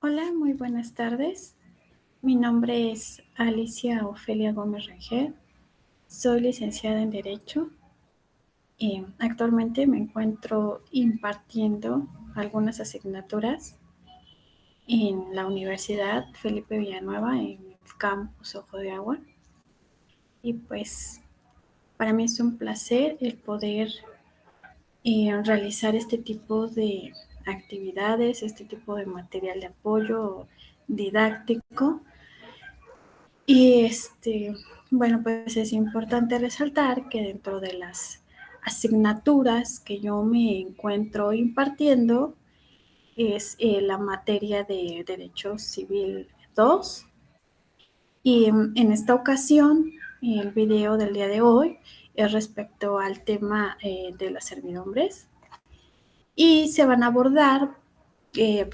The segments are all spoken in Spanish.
Hola, muy buenas tardes. Mi nombre es Alicia Ofelia Gómez Rangel. Soy licenciada en Derecho y actualmente me encuentro impartiendo algunas asignaturas en la Universidad Felipe Villanueva en el campus Ojo de Agua. Y pues para mí es un placer el poder realizar este tipo de actividades, este tipo de material de apoyo didáctico. Y bueno, pues es importante resaltar que dentro de las asignaturas que yo me encuentro impartiendo es la materia de Derecho Civil 2. Y en esta ocasión, el video del día de hoy es respecto al tema de las servidumbres. Y se van a abordar eh,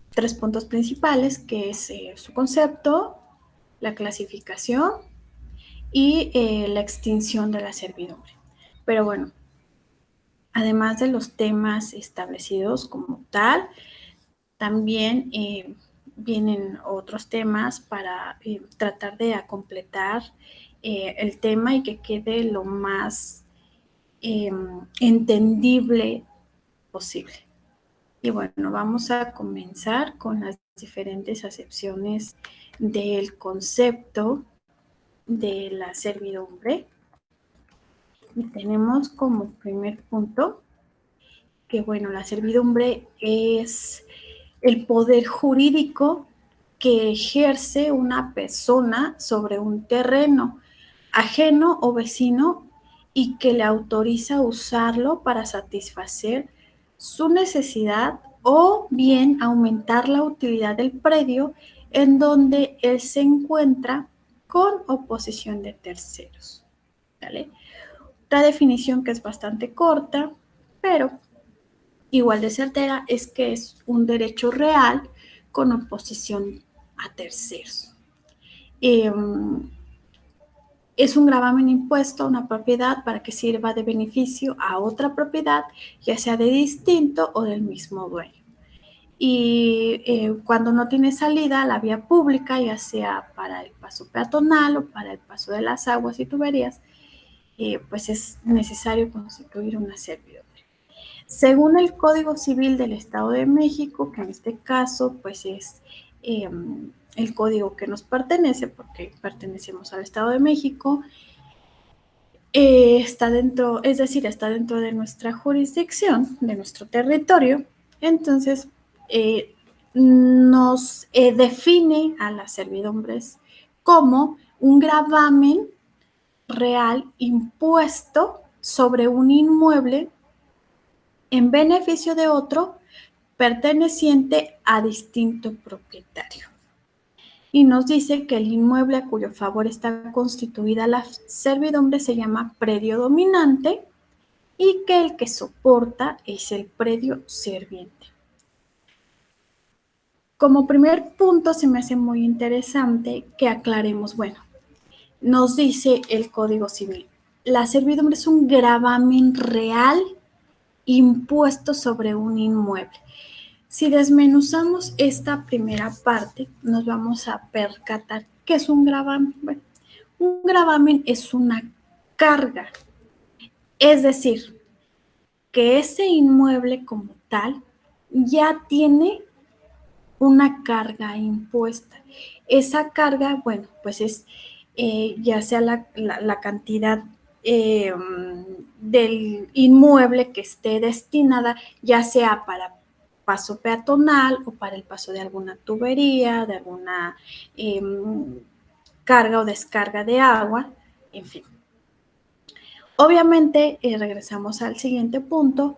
tres puntos principales, que es su concepto, la clasificación y la extinción de la servidumbre. Pero bueno, además de los temas establecidos como tal, también vienen otros temas para tratar de completar el tema y que quede lo más entendible posible. Y bueno, vamos a comenzar con las diferentes acepciones del concepto de la servidumbre. Y tenemos como primer punto que, bueno, la servidumbre es el poder jurídico que ejerce una persona sobre un terreno ajeno o vecino y que le autoriza usarlo para satisfacer su necesidad o bien aumentar la utilidad del predio en donde él se encuentra con oposición de terceros. ¿Vale? Otra definición que es bastante corta, pero igual de certera, es que es un derecho real con oposición a terceros. Es un gravamen impuesto a una propiedad para que sirva de beneficio a otra propiedad, ya sea de distinto o del mismo dueño. Y cuando no tiene salida a la vía pública, ya sea para el paso peatonal o para el paso de las aguas y tuberías, pues es necesario constituir una servidumbre. Según el Código Civil del Estado de México, que en este caso pues es el código que nos pertenece, porque pertenecemos al Estado de México, está dentro, es decir, está dentro de nuestra jurisdicción, de nuestro territorio, entonces nos define a las servidumbres como un gravamen real impuesto sobre un inmueble en beneficio de otro perteneciente a distinto propietario. Y nos dice que el inmueble a cuyo favor está constituida la servidumbre se llama predio dominante y que el que soporta es el predio serviente. Como primer punto se me hace muy interesante que aclaremos, bueno, nos dice el Código Civil, la servidumbre es un gravamen real impuesto sobre un inmueble. Si desmenuzamos esta primera parte, nos vamos a percatar que es un gravamen. Bueno, un gravamen es una carga, es decir, que ese inmueble como tal ya tiene una carga impuesta. Esa carga, bueno, pues es ya sea la cantidad del inmueble que esté destinada, ya sea para paso peatonal o para el paso de alguna tubería, de alguna eh, carga o descarga de agua, en fin. Obviamente, regresamos al siguiente punto.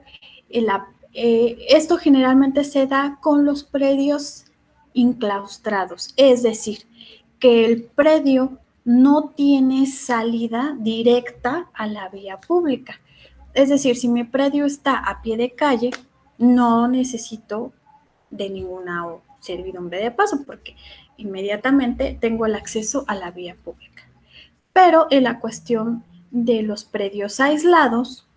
Esto generalmente se da con los predios inclaustrados, es decir, que el predio no tiene salida directa a la vía pública. Es decir, si mi predio está a pie de calle, no necesito de ninguna servidumbre de paso porque inmediatamente tengo el acceso a la vía pública. Pero en la cuestión de los predios aislados,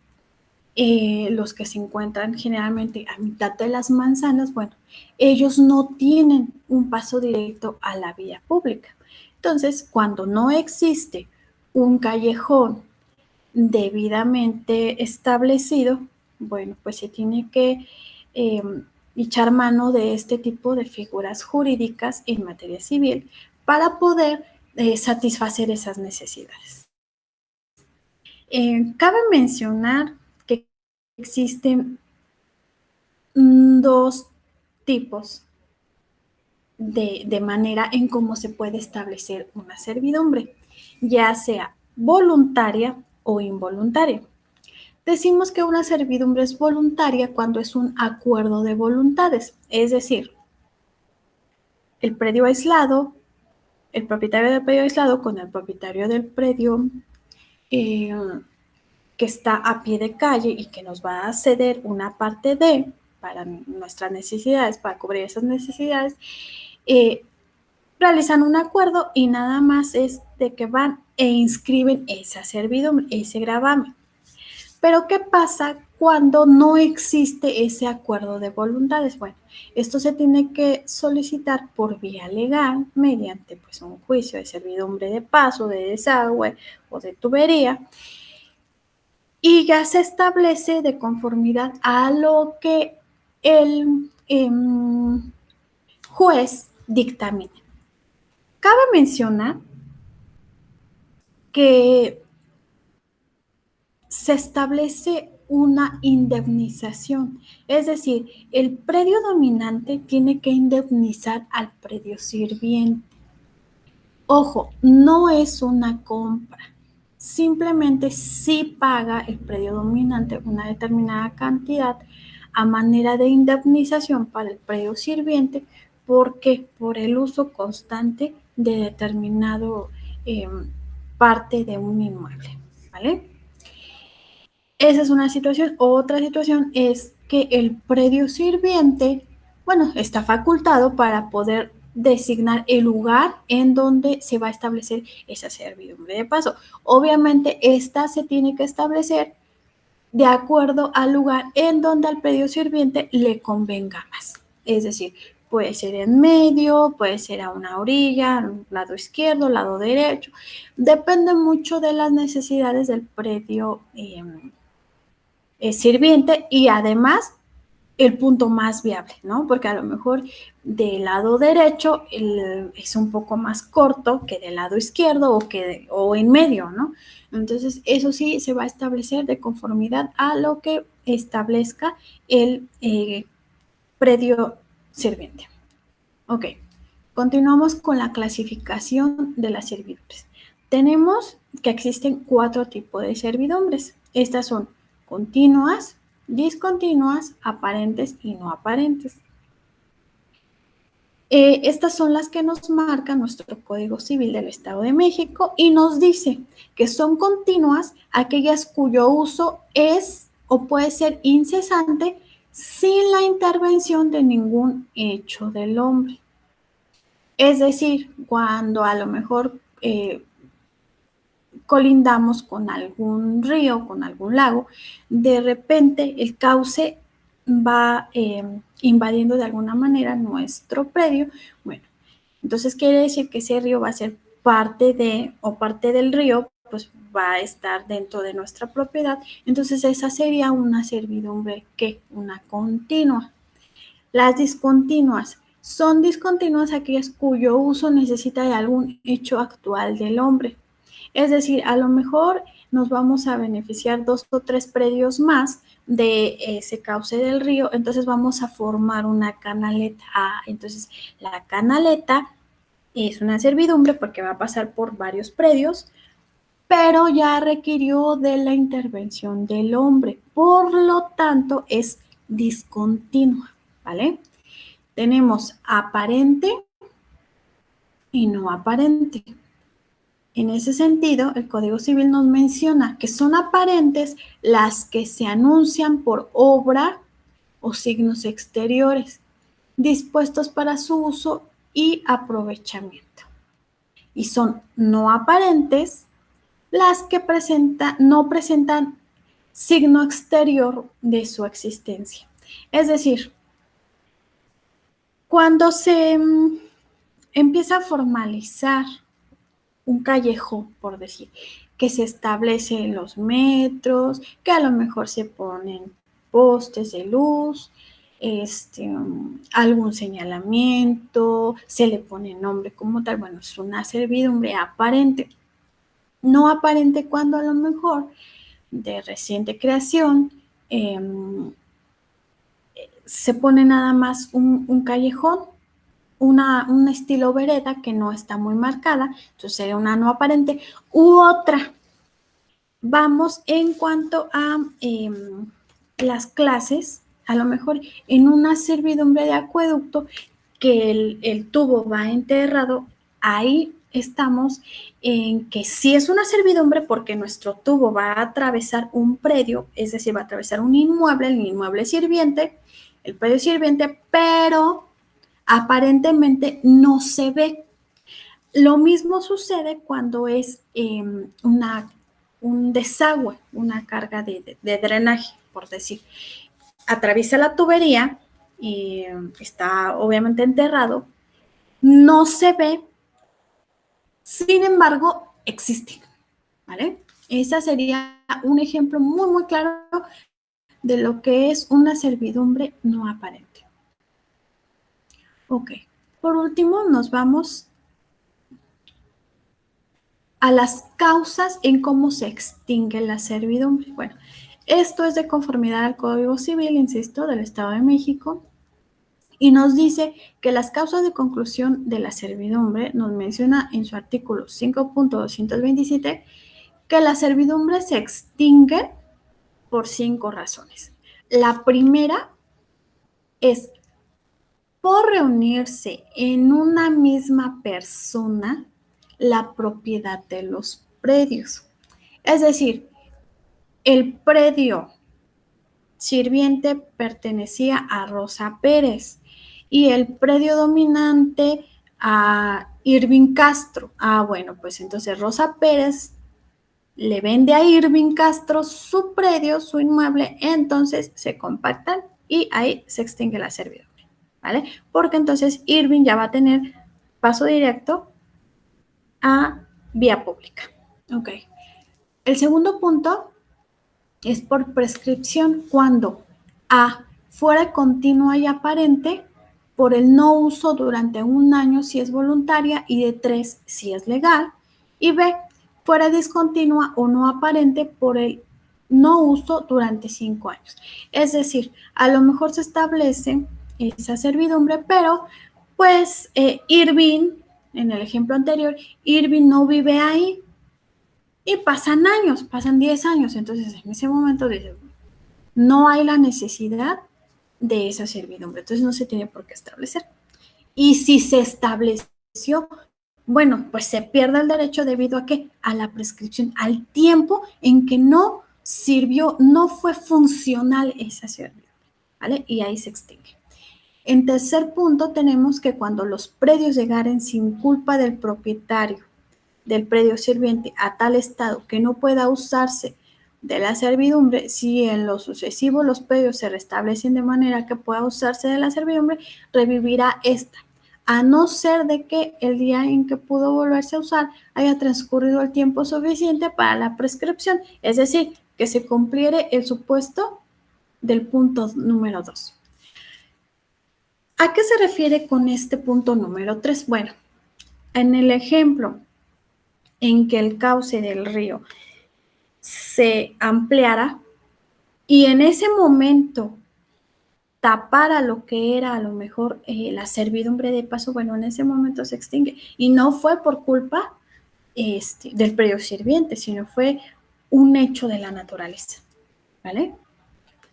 los que se encuentran generalmente a mitad de las manzanas, bueno, ellos no tienen un paso directo a la vía pública. Entonces, cuando no existe un callejón debidamente establecido, bueno, pues se tiene que eh, echar mano de este tipo de figuras jurídicas en materia civil para poder satisfacer esas necesidades. Cabe mencionar que existen dos tipos de manera en cómo se puede establecer una servidumbre, ya sea voluntaria o involuntaria. Decimos que una servidumbre es voluntaria cuando es un acuerdo de voluntades, es decir, el predio aislado, el propietario del predio aislado con el propietario del predio eh, que está a pie de calle y que nos va a ceder una parte de para nuestras necesidades, para cubrir esas necesidades, eh, realizan un acuerdo y nada más es de que van e inscriben esa servidumbre, ese gravamen. Pero ¿qué pasa cuando no existe ese acuerdo de voluntades? Bueno, esto se tiene que solicitar por vía legal mediante pues, un juicio de servidumbre de paso, de desagüe o de tubería, y ya se establece de conformidad a lo que el juez dictamine. Cabe mencionar que se establece una indemnización, es decir, el predio dominante tiene que indemnizar al predio sirviente. Ojo, no es una compra, simplemente sí paga el predio dominante una determinada cantidad a manera de indemnización para el predio sirviente, porque por el uso constante de determinado parte de un inmueble, ¿vale? Esa es una situación. Otra situación es que el predio sirviente, bueno, está facultado para poder designar el lugar en donde se va a establecer esa servidumbre de paso. Obviamente, esta se tiene que establecer de acuerdo al lugar en donde al predio sirviente le convenga más. Es decir, puede ser en medio, puede ser a una orilla, lado izquierdo, lado derecho. Depende mucho de las necesidades del predio sirviente y además el punto más viable, ¿no? Porque a lo mejor del lado derecho es un poco más corto que del lado izquierdo o en medio, ¿no? Entonces, eso sí se va a establecer de conformidad a lo que establezca el predio sirviente. Ok, continuamos con la clasificación de las servidumbres. Tenemos que existen 4 tipos de servidumbres. Estas son continuas, discontinuas, aparentes y no aparentes. Estas son las que nos marca nuestro Código Civil del Estado de México y nos dice que son continuas aquellas cuyo uso es o puede ser incesante sin la intervención de ningún hecho del hombre. Es decir, cuando a lo mejor colindamos con algún río, con algún lago, de repente el cauce va invadiendo de alguna manera nuestro predio. Bueno, entonces quiere decir que ese río va a ser parte de, o parte del río, pues va a estar dentro de nuestra propiedad. Entonces esa sería una servidumbre que una continua. Las discontinuas son discontinuas aquellas cuyo uso necesita de algún hecho actual del hombre. Es decir, a lo mejor nos vamos a beneficiar 2 o 3 predios más de ese cauce del río, entonces vamos a formar una canaleta. Entonces la canaleta es una servidumbre porque va a pasar por varios predios, pero ya requirió de la intervención del hombre, por lo tanto es discontinua, ¿vale? Tenemos aparente y no aparente. En ese sentido, el Código Civil nos menciona que son aparentes las que se anuncian por obra o signos exteriores, dispuestos para su uso y aprovechamiento. Y son no aparentes las que no presentan signo exterior de su existencia. Es decir, cuando se empieza a formalizar un callejón, por decir, que se establecen los metros, que a lo mejor se ponen postes de luz, algún señalamiento, se le pone nombre como tal, bueno, es una servidumbre aparente. No aparente cuando a lo mejor de reciente creación se pone nada más un callejón, un estilo vereda que no está muy marcada, entonces sería una no aparente, u otra. Vamos en cuanto a las clases, a lo mejor en una servidumbre de acueducto que el tubo va enterrado, ahí estamos en que sí es una servidumbre porque nuestro tubo va a atravesar un predio, es decir, va a atravesar un inmueble, el inmueble sirviente, el predio sirviente, pero aparentemente no se ve. Lo mismo sucede cuando es un desagüe, una carga de drenaje, por decir. Atraviesa la tubería y está obviamente enterrado, no se ve, sin embargo, existe, ¿vale? Ese sería un ejemplo muy, muy claro de lo que es una servidumbre no aparente. Ok, por último nos vamos a las causas en cómo se extingue la servidumbre. Bueno, esto es de conformidad al Código Civil, insisto, del Estado de México, y nos dice que las causas de conclusión de la servidumbre nos menciona en su artículo 5.227 que la servidumbre se extingue por 5 razones. La primera es por reunirse en una misma persona la propiedad de los predios. Es decir, el predio sirviente pertenecía a Rosa Pérez y el predio dominante a Irving Castro. Bueno, pues entonces Rosa Pérez le vende a Irving Castro su predio, su inmueble, entonces se compactan y ahí se extingue la servidumbre, ¿vale? Porque entonces Irving ya va a tener paso directo a vía pública. Ok. El segundo punto es por prescripción cuando A, fuera continua y aparente por el no uso durante 1 año si es voluntaria y de 3 si es legal, y B, fuera discontinua o no aparente por el no uso durante 5 años. Es decir, a lo mejor se establece esa servidumbre, pero pues Irving, en el ejemplo anterior, Irving no vive ahí, y pasan años, pasan 10 años, entonces en ese momento no hay la necesidad de esa servidumbre, entonces no se tiene por qué establecer. Y si se estableció, bueno, pues se pierde el derecho debido a qué? A la prescripción, al tiempo en que no sirvió, no fue funcional esa servidumbre, ¿vale? Y ahí se extingue. En tercer punto, tenemos que cuando los predios llegaren sin culpa del propietario del predio sirviente a tal estado que no pueda usarse de la servidumbre, si en lo sucesivo los predios se restablecen de manera que pueda usarse de la servidumbre, revivirá esta, a no ser de que el día en que pudo volverse a usar haya transcurrido el tiempo suficiente para la prescripción, es decir, que se cumpliere el supuesto del punto número 2. ¿A qué se refiere con este punto número 3? Bueno, en el ejemplo en que el cauce del río se ampliara y en ese momento tapara lo que era a lo mejor la servidumbre de paso, bueno, en ese momento se extingue. Y no fue por culpa del predio sirviente, sino fue un hecho de la naturaleza, ¿vale?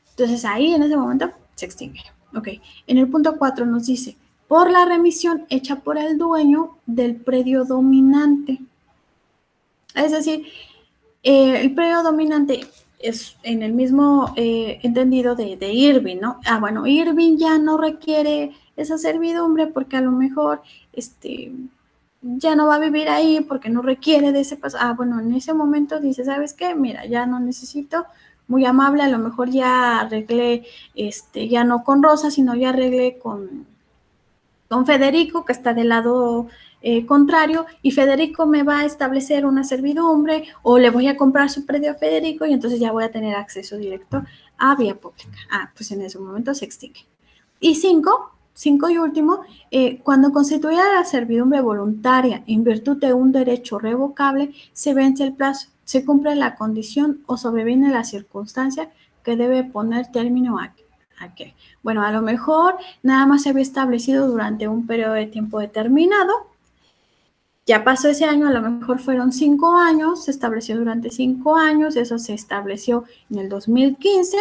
Entonces ahí en ese momento se extingue. Ok, en el punto 4 nos dice, por la remisión hecha por el dueño del predio dominante. Es decir, el predio dominante es en el mismo entendido de Irving, ¿no? Bueno, Irving ya no requiere esa servidumbre porque a lo mejor ya no va a vivir ahí porque no requiere de ese paso. Bueno, en ese momento dice, ¿sabes qué? Mira, ya no necesito muy amable, a lo mejor ya arreglé, ya no con Rosa, sino ya arreglé con Federico, que está del lado contrario, y Federico me va a establecer una servidumbre o le voy a comprar su predio a Federico y entonces ya voy a tener acceso directo a vía pública. Pues en ese momento se extingue. Y cinco y último, cuando constituya la servidumbre voluntaria en virtud de un derecho revocable, se vence el plazo, se cumple la condición o sobreviene la circunstancia que debe poner término a qué. Bueno, a lo mejor nada más se había establecido durante un periodo de tiempo determinado. Ya pasó ese año, a lo mejor fueron 5 años, se estableció durante 5 años, eso se estableció en el 2015.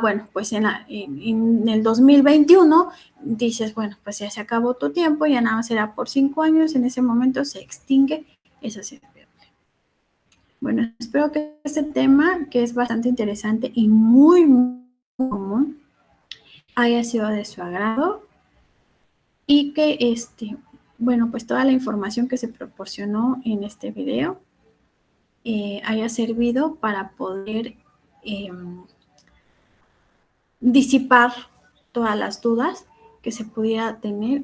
Bueno, pues en el 2021 dices, bueno, pues ya se acabó tu tiempo, ya nada más será por 5 años, en ese momento se extingue esa servidumbre. Bueno, espero que este tema, que es bastante interesante y muy, muy común, haya sido de su agrado y que bueno, pues toda la información que se proporcionó en este video haya servido para poder disipar todas las dudas que se pudiera tener